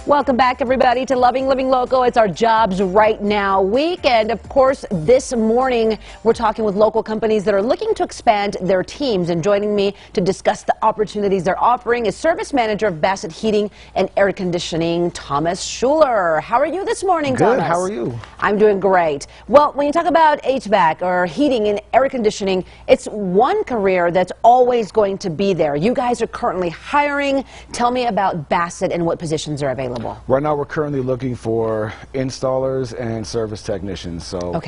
Welcome back, everybody, to Loving Living Local. It's our Jobs Right Now week. And, of course, this morning we're talking with local companies that are looking to expand their teams. And joining me to discuss the opportunities they're offering is Service Manager of Basset Heating and Air Conditioning, Thomas Schuler. How are you this morning, Thomas? Good. How are you? I'm doing great. Well, when you talk about HVAC or heating and air conditioning, it's one career that's always going to be there. You guys are currently hiring. Tell me about Basset and what positions are available. Right now, we're currently looking for installers and service technicians. So,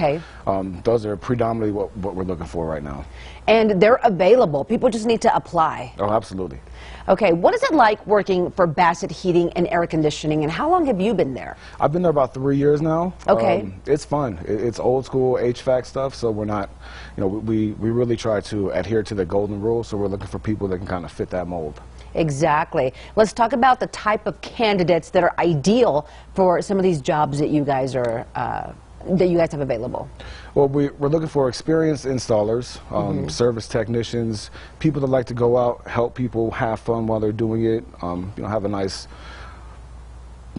those are predominantly what we're looking for right now. And they're available. People just need to apply. Oh, absolutely. Okay, what is it like working for Basset Heating and Air Conditioning, and how long have you been there? I've been there about 3 years now. Okay. It's fun. It's old school HVAC stuff, so we're not, we really try to adhere to the golden rule, so we're looking for people that can kind of fit that mold. Exactly. Let's talk about the type of candidates that are ideal for some of these jobs that you guys are that you guys have available. Well, we're looking for experienced installers, service technicians, people that like to go out, help people have fun while they're doing it, have a nice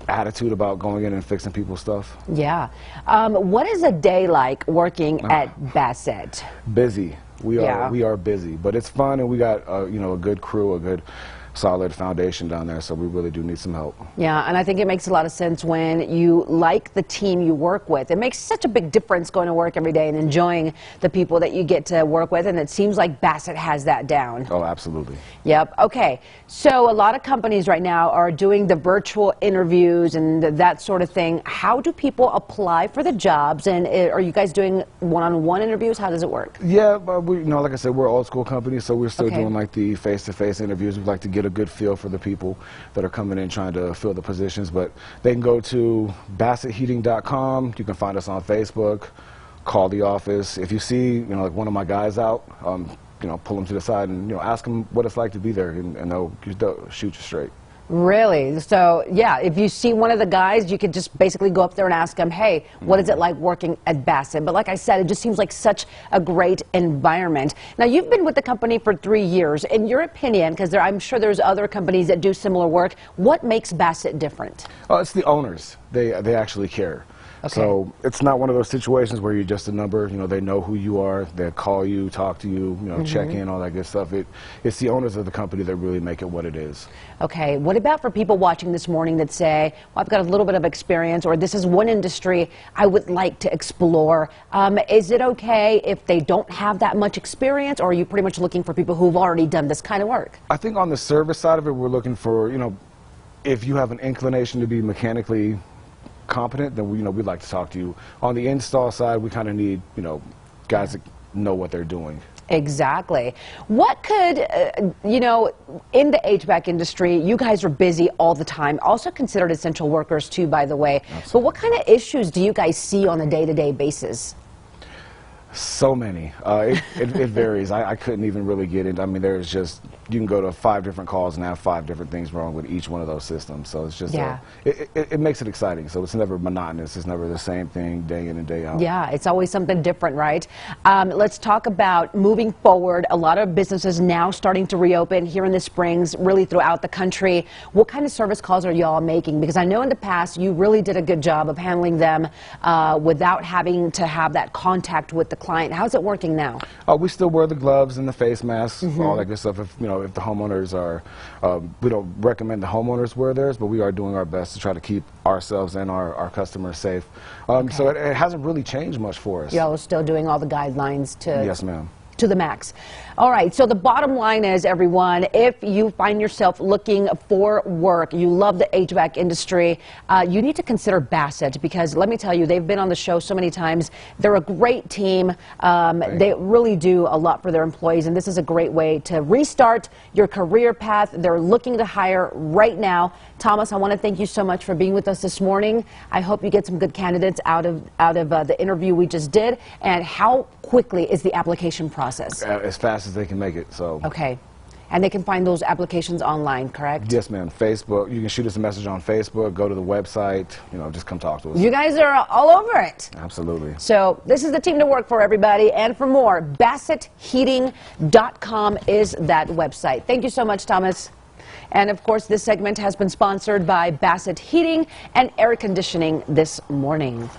attitude about going in and fixing people's stuff. Yeah. What is a day like working at Basset? Busy. We are busy, but it's fun, and we got a good crew, a good solid foundation down there, so we really do need some help. Yeah, and I think it makes a lot of sense when you like the team you work with. It makes such a big difference going to work every day and enjoying the people that you get to work with, and it seems like Basset has that down. Oh, absolutely. Yep. Okay, so a lot of companies right now are doing the virtual interviews and that sort of thing. How do people apply for the jobs, and are you guys doing one-on-one interviews? How does it work? Yeah, but like I said, we're an old school company, so we're still doing like the face-to-face interviews. We'd like to get a good feel for the people that are coming in trying to fill the positions, but they can go to BassetHeating.com. You can find us on Facebook, call the office. If you see like one of my guys out, pull them to the side and ask them what it's like to be there, and they'll shoot you straight. Really? So, yeah, if you see one of the guys, you could just basically go up there and ask them, hey, what is it like working at Basset? But like I said, it just seems like such a great environment. Now, you've been with the company for 3 years. In your opinion, because I'm sure there's other companies that do similar work, what makes Basset different? Oh, it's the owners. They actually care. Okay. So it's not one of those situations where you're just a number. They know who you are. They call you, talk to you, check in, all that good stuff. It's the owners of the company that really make it what it is. Okay. What about for people watching this morning that say, well, I've got a little bit of experience, or this is one industry I would like to explore? Is it okay if they don't have that much experience, or are you pretty much looking for people who've already done this kind of work? I think on the service side of it, we're looking for, if you have an inclination to be mechanically competent, then we'd like to talk to you. On the install side, we kind of need guys that know what they're doing. Exactly. What could in the HVAC industry, you guys are busy all the time, also considered essential workers too, by the way. Absolutely. But what kind of issues do you guys see on a day-to-day basis? So many. It varies. I couldn't even really get into. I mean, there's just, you can go to 5 different calls and have 5 different things wrong with each one of those systems. So it's just, it makes it exciting. So it's never monotonous. It's never the same thing day in and day out. Yeah, it's always something different, right? Let's talk about moving forward. A lot of businesses now starting to reopen here in the Springs, really throughout the country. What kind of service calls are y'all making? Because I know in the past you really did a good job of handling them without having to have that contact with the client. How's it working now? We still wear the gloves and the face masks, all that good stuff. If the homeowners are, we don't recommend the homeowners wear theirs, but we are doing our best to try to keep ourselves and our customers safe. So it hasn't really changed much for us. Y'all are still doing all the guidelines to... Yes, ma'am. To the max. All right, so the bottom line is, everyone, if you find yourself looking for work, you love the HVAC industry, you need to consider Basset, because let me tell you, they've been on the show so many times. They're a great team. They really do a lot for their employees, and this is a great way to restart your career path. They're looking to hire right now. Thomas, I want to thank you so much for being with us this morning. I hope you get some good candidates out of the interview we just did. And how quickly is the application process? As fast as they can make it. So. Okay. And they can find those applications online, correct? Yes, ma'am. Facebook. You can shoot us a message on Facebook, go to the website, just come talk to us. You guys are all over it. Absolutely. So this is the team to work for, everybody. And for more, BassetHeating.com is that website. Thank you so much, Thomas. And of course, this segment has been sponsored by Basset Heating and Air Conditioning this morning.